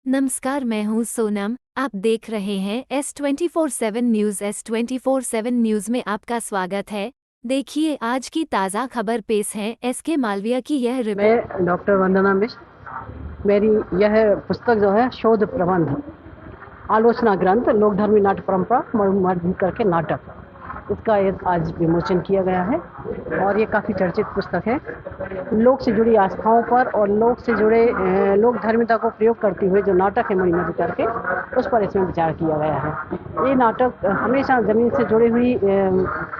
नमस्कार, मैं हूँ सोनम। आप देख रहे हैं S24/7 न्यूज़। S24/7 न्यूज़ में आपका स्वागत है। देखिए आज की ताज़ा खबर पेश है SK मालविया की यह रिपोर्ट। मैं डॉक्टर वंदना मिश्र। मेरी यह पुस्तक जो है शोध प्रबंध आलोचना ग्रंथ लोकधर्मी नाट्य परंपरा मर्म करके नाटक, इसका एक आज विमोचन किया गया है और ये काफ़ी चर्चित पुस्तक है। लोक से जुड़ी आस्थाओं पर और लोक से जुड़े लोक धर्मिता को प्रयोग करते हुए जो नाटक है मणिमर्म करके, उस पर इसमें विचार किया गया है। ये नाटक हमेशा ज़मीन से जुड़ी हुई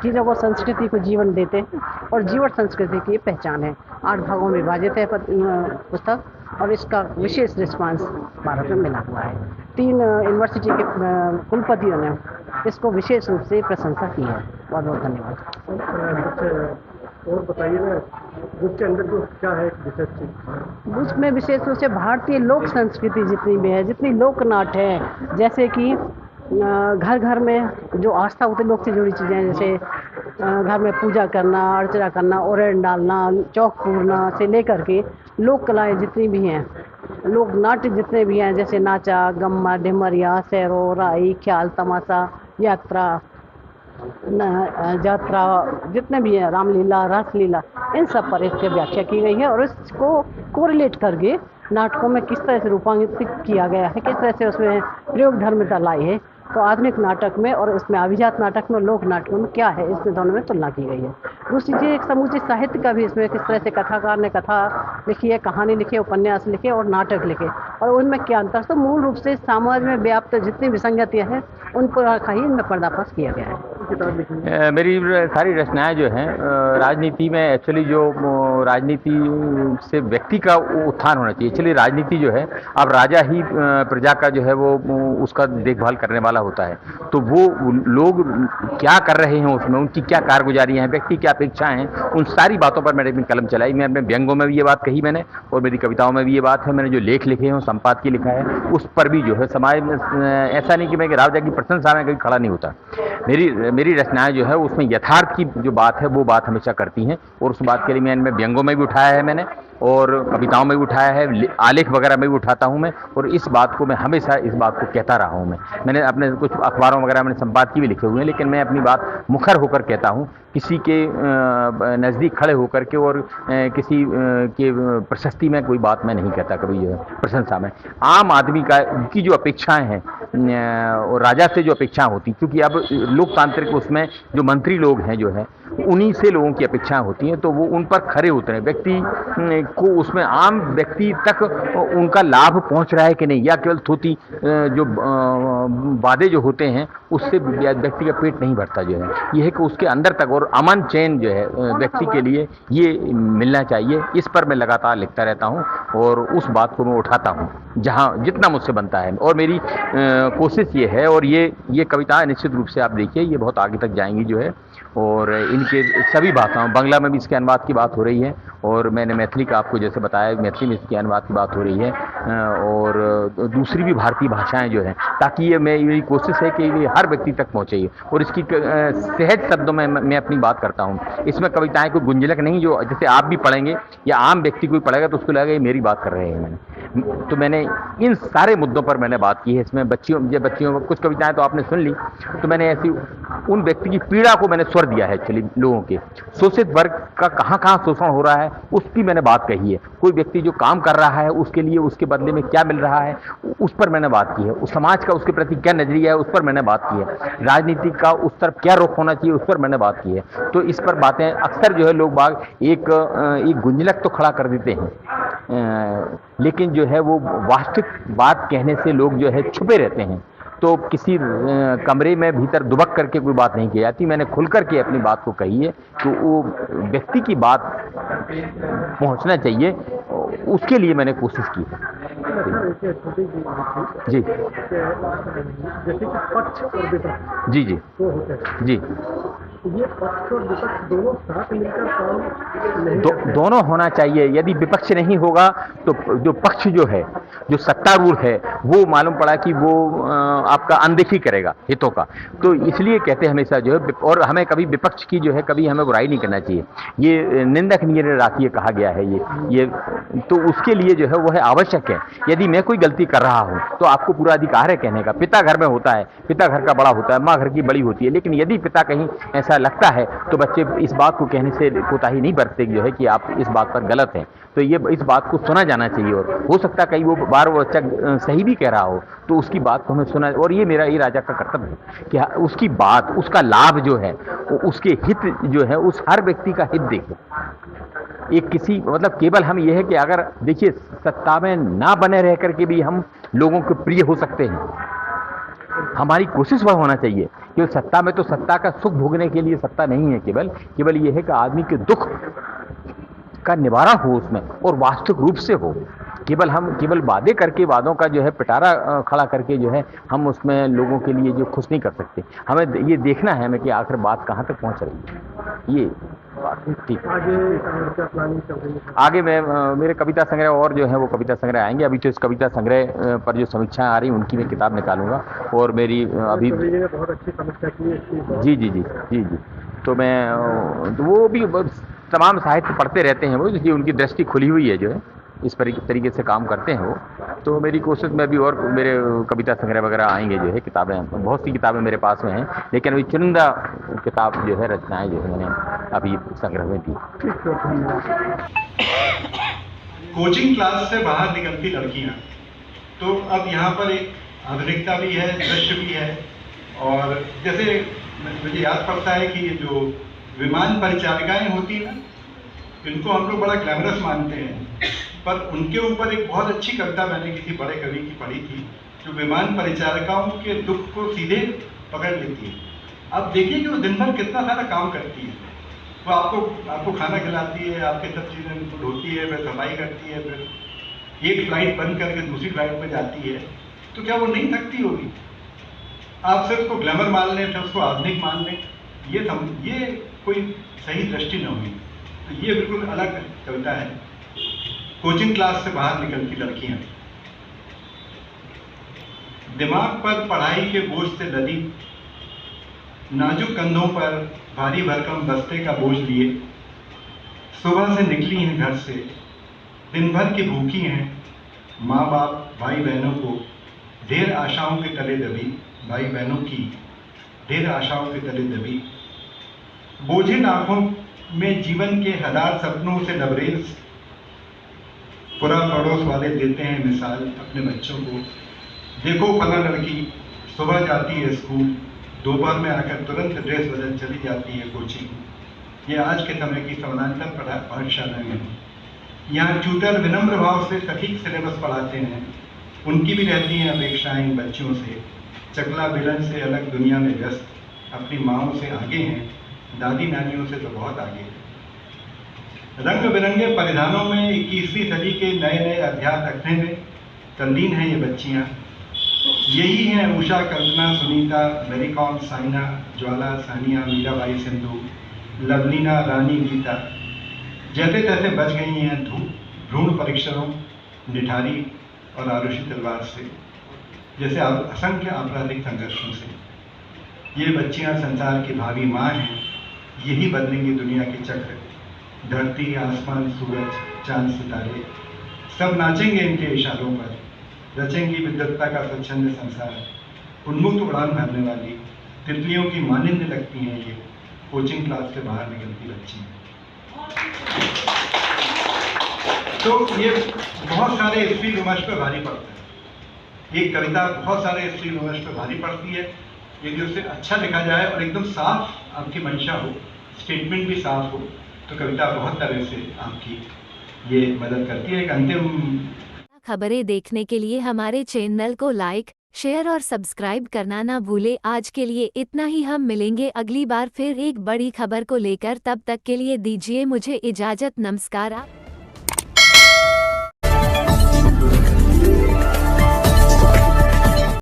चीज़ों को, संस्कृति को जीवन देते हैं और जीवट संस्कृति की पहचान है। 8 भागों में विभाजित है पुस्तक और इसका विशेष रिस्पांस भारत में मिला हुआ है। 3 यूनिवर्सिटी के कुलपतियों ने इसको विशेष रूप से प्रशंसा की है। बहुत बहुत धन्यवाद। और बताइए ना, बुक के अंदर जो क्या है विशेष चीज? बुक में विशेष रूप से भारतीय लोक संस्कृति जितनी भी है, जितनी लोक नाट्य है, जैसे कि घर घर में जो आस्था होती है लोक से जुड़ी चीज़ें, जैसे घर में पूजा करना, अर्चना करना, ओरण डालना, चौक पूरना से लेकर के लोक कलाएँ जितनी भी हैं, लोक नाट्य जितने भी हैं, जैसे नाचा, गम्मा, ढिमरिया, सैरो, राई, ख्याल, तमाशा, यात्रा, जितने भी हैं, रामलीला, रासलीला, इन सब पर इसकी व्याख्या की गई है और इसको कोरिलेट करके नाटकों में किस तरह से रूपांतरित किया गया है, किस तरह से उसमें प्रयोग धर्मिता लाई है। तो आधुनिक नाटक में और इसमें अभिजात नाटक में, लोक नाटकों में क्या है, इसमें दोनों में तुलना की गई है। दूसरी चीज़, एक समूची साहित्य का भी इसमें किस तरह से कथाकार ने कथा लिखी है, कहानी लिखी है, उपन्यास लिखे और नाटक लिखे और उनमें क्या अंतर। तो मूल रूप से समाज में व्याप्त जितनी विसंगतियाँ हैं उन पर ही इनमें पर्दाफाश किया गया है। मेरी सारी रचनाएं जो हैं राजनीति में, एक्चुअली जो राजनीति से व्यक्ति का उत्थान होना चाहिए। एक्चुअली राजनीति जो है, अब राजा ही प्रजा का जो है वो उसका देखभाल करने वाला होता है। तो वो लोग क्या कर रहे हैं उसमें, उनकी क्या कारगुजारी है, व्यक्ति क्या अपेक्षाएं हैं, उन सारी बातों पर मैंने अपनी कलम चलाई। मैं अपने व्यंगों में भी ये बात कही मैंने और मेरी कविताओं में भी ये बात है। मैंने जो लेख लिखे हैं संपादकीय लिखा है, उस पर भी जो है समाज में ऐसा नहीं कि मैं राजा की प्रशंसा में कभी खड़ा नहीं होता। मेरी रचनाएं जो है उसमें यथार्थ की जो बात है वो बात हमेशा करती हैं और उस बात के लिए मैंने व्यंगों में भी उठाया है मैंने और कविताओं में भी उठाया है, आलेख वगैरह में भी उठाता हूं मैं और इस बात को मैं हमेशा इस बात को कहता रहा हूं। मैंने अपने कुछ अखबारों वगैरह में संपादकीय भी लिखे हुए हैं, लेकिन मैं अपनी बात मुखर होकर कहता हूं, किसी के नज़दीक खड़े होकर के और किसी के प्रशस्ति में कोई बात मैं नहीं कहता कभी, जो है प्रशंसा में। आम आदमी की जो अपेक्षाएं हैं और राजा से जो अपेक्षाएं होती, क्योंकि अब लोकतांत्रिक उसमें जो मंत्री लोग हैं जो है उन्हीं से लोगों की अपेक्षाएं होती हैं, तो वो उन पर खरे उतरे। व्यक्ति को उसमें आम व्यक्ति तक उनका लाभ पहुंच रहा है कि नहीं, या केवल थोती जो वादे जो होते हैं उससे व्यक्ति का पेट नहीं भरता। जो है ये है कि उसके अंदर तक और अमन चैन जो है व्यक्ति के लिए ये मिलना चाहिए। इस पर मैं लगातार लिखता रहता हूँ और उस बात को मैं उठाता हूँ जहाँ जितना मुझसे बनता है। और मेरी कोशिश ये है, और ये कविताएं निश्चित रूप से आप देखिए ये बहुत आगे तक जाएंगी जो है, और इनके सभी भाषाओं, बांग्ला में भी इसके अनुवाद की बात हो रही है और मैंने मैथिली का आपको जैसे बताया, मैथिली में इसके अनुवाद की बात हो रही है और दूसरी भी भारतीय भाषाएं जो हैं, ताकि ये मेरी कोशिश है कि ये हर व्यक्ति तक पहुँचे और इसकी सहज शब्दों में मैं अपनी बात करता हूँ। इसमें कविताएं कोई गुंजलक नहीं जो जैसे आप भी पढ़ेंगे या आम व्यक्ति कोई पढ़ेगा तो उसको लगेगा ये मेरी बात कर रहे हैं। मैंने इन सारे मुद्दों पर मैंने बात की है। इसमें बच्चियों कुछ कविताएं तो आपने सुन ली, तो मैंने ऐसी उन व्यक्ति की पीड़ा को मैंने स्वर दिया है। एक्चुअली लोगों के शोषित वर्ग का कहाँ कहाँ शोषण हो रहा है उसकी मैंने बात कही है। कोई व्यक्ति जो काम कर रहा है उसके लिए उसके बदले में क्या मिल रहा है उस पर मैंने बात की है। उस समाज का उसके प्रति क्या नजरिया है उस पर मैंने बात की है। राजनीति का उस तरफ क्या रुख होना चाहिए उस पर मैंने बात की है। तो इस पर बातें अक्सर जो है लोग बाग एक गुंजलक तो खड़ा कर देते हैं, लेकिन जो है वो वास्तविक बात कहने से लोग जो है छुपे रहते हैं। तो किसी कमरे में भीतर दुबक करके कोई बात नहीं की जाती। मैंने खुल करके अपनी बात को कही है, तो वो व्यक्ति की बात पहुंचना चाहिए, उसके लिए मैंने कोशिश की है। जी जैसे कि पक्ष और विपक्ष जी जी वो होते हैं, जी। ये पक्ष और विपक्ष दोनों साथ मिलकर काम नहीं करते हैं। दोनों होना चाहिए। यदि विपक्ष नहीं होगा तो जो पक्ष जो है, जो सत्तारूढ़ है, वो मालूम पड़ा कि वो आपका अनदेखी करेगा हितों का। तो इसलिए कहते हैं हमेशा जो है, और हमें कभी विपक्ष की जो है कभी हमें बुराई नहीं करना चाहिए। ये निंदनीय राखिए कहा गया है ये तो उसके लिए जो है वो है आवश्यक है। यदि मैं कोई गलती कर रहा हूँ तो आपको पूरा अधिकार है कहने का। पिता घर में होता है, पिता घर का बड़ा होता है, माँ घर की बड़ी होती है, लेकिन यदि पिता कहीं ऐसा लगता है तो बच्चे इस बात को कहने से कोताही नहीं बरतते जो है कि आप इस बात पर गलत हैं। तो ये इस बात को सुना जाना चाहिए, और हो सकता है कहीं वो बार वो बच्चा सही भी कह रहा हो तो उसकी बात को हमें सुना, और ये मेरा ये राजा का कर्तव्य है कि उसकी बात, उसका लाभ जो है, उसके हित जो है, उस हर व्यक्ति का हित देखे। एक किसी मतलब केवल हम ये है कि अगर देखिए सत्ता में ना बने रह करके भी हम लोगों के प्रिय हो सकते हैं। हमारी कोशिश वह होना चाहिए कि सत्ता में तो सत्ता का सुख भोगने के लिए सत्ता नहीं है, केवल ये है कि आदमी के दुख का निवारण हो उसमें, और वास्तविक रूप से हो। केवल वादे करके, वादों का जो है पिटारा खड़ा करके जो है हम उसमें लोगों के लिए जो खुश नहीं कर सकते। हमें ये देखना है हमें कि आखिर बात कहाँ तक पहुँच रही है। ये बात ठीक है। आगे क्या प्लानिंग चल रही है? आगे मैं मेरे कविता संग्रह और जो है वो कविता संग्रह आएंगे। अभी तो इस कविता संग्रह पर जो समीक्षाएं आ रही हैं उनकी मैं किताब निकालूंगा, और मेरी अभी कवि ने बहुत अच्छी समीक्षा की है इसकी। जी। तो मैं तो वो भी तमाम साहित्य पढ़ते रहते हैं वो, जिसकी उनकी दृष्टि खुली हुई है जो है, इस तरीके से काम करते हैं वो। तो मेरी कोशिश में भी और मेरे कविता संग्रह वगैरह आएंगे जो है, किताबें, बहुत सी किताबें मेरे पास में हैं, लेकिन अभी चुनिंदा किताब जो है, रचनाएं जो है मैंने अभी संग्रह में दी। कोचिंग क्लास से बाहर निकलती लड़कियां, तो अब यहाँ पर एक आधुनिकता भी है, दृश्य भी है। और जैसे मुझे याद पड़ता है कि ये जो विमान परिचारिकाएं होती हैं, इनको हम लोग बड़ा ग्लैमरस मानते हैं, पर उनके ऊपर एक बहुत अच्छी कविता मैंने किसी बड़े कवि की पढ़ी थी, जो विमान परिचारिकाओं के दुख को सीधे पकड़ लेती है। अब देखिए कि वो दिन भर कितना सारा काम करती है। वो आपको खाना खिलाती है, आपके सब चीज़ें धोती है, फिर सफाई करती है, फिर एक फ्लाइट बंद करके दूसरी फ्लाइट पर जाती है। तो क्या वो नहीं थकती होगी? आप सिर्फ उसको ग्लैमर मान लें, फिर उसको आधुनिक मान लें, ये कोई सही दृष्टि न हुई। तो ये बिल्कुल अलग कविता है, कोचिंग क्लास से बाहर निकलती लड़कियां। दिमाग पर पढ़ाई के बोझ से लदी, नाजुक कंधों पर भारी भरकम बस्ते का बोझ लिए, सुबह से निकली हैं घर से, दिन भर की भूखी हैं, माँ बाप भाई बहनों को ढेर आशाओं के तले दबी, भाई बहनों की ढेर आशाओं के तले दबी, बोझिल आंखों में जीवन के हजार सपनों से लबरेज, पूरा पड़ोस वाले देते हैं मिसाल अपने बच्चों को, देखो फला लड़की सुबह जाती है स्कूल, दोपहर में आकर तुरंत ड्रेस बदल चली जाती है कोचिंग। ये आज के समय की समानांतर पाठशालाएं हैं। यहाँ ट्यूटर विनम्र भाव से सटीक सिलेबस पढ़ाते हैं, उनकी भी रहती हैं अपेक्षाएं बच्चों से, चकला बेलन से अलग दुनिया में व्यस्त, अपनी माँओं से आगे हैं, दादी नानियों से तो बहुत आगे हैं। रंग बिरंगे परिधानों में 21वीं सदी के नए नए अध्याय रखने में तल्लीन हैं ये बच्चियाँ। यही हैं उषा, कल्पना, सुनीता, मेरी कॉम, साइना, ज्वाला, सानिया, मीराबाई, सिंधु, लवलीना, रानी, गीता, जैसे तैसे बच गई हैं भ्रूण परीक्षणों, निठारी और आरुषि तलवार से, जैसे असंख्य आपराधिक संघर्षों से। ये बच्चियां संसार की भावी माँ हैं, यही बदलेंगी दुनिया के चक्र। धरती, आसमान, सूरज, चांद, सितारे सब नाचेंगे इनके इशारों पर, रचेंगी विद्वत्ता का स्वच्छंद संसार। उन्मुक्त उड़ान भरने वाली तितलियों की मानिंद लगती हैं ये कोचिंग क्लास से बाहर निकलती बच्ची। तो ये बहुत सारे स्त्री विमर्श पर भारी पड़ता है। एक कविता बहुत सारे स्त्री विमर्श पर भारी पड़ती है, यदि उसे अच्छा लिखा जाए और एकदम साफ आपकी मंशा हो, स्टेटमेंट भी साफ हो, तो कविता बहुत तरह से आपकी ये मदद करती है। एक अंतिम खबरें देखने के लिए हमारे चैनल को लाइक, शेयर और सब्सक्राइब करना ना भूले। आज के लिए इतना ही, हम मिलेंगे अगली बार फिर एक बड़ी खबर को लेकर। तब तक के लिए दीजिए मुझे इजाजत। नमस्कार।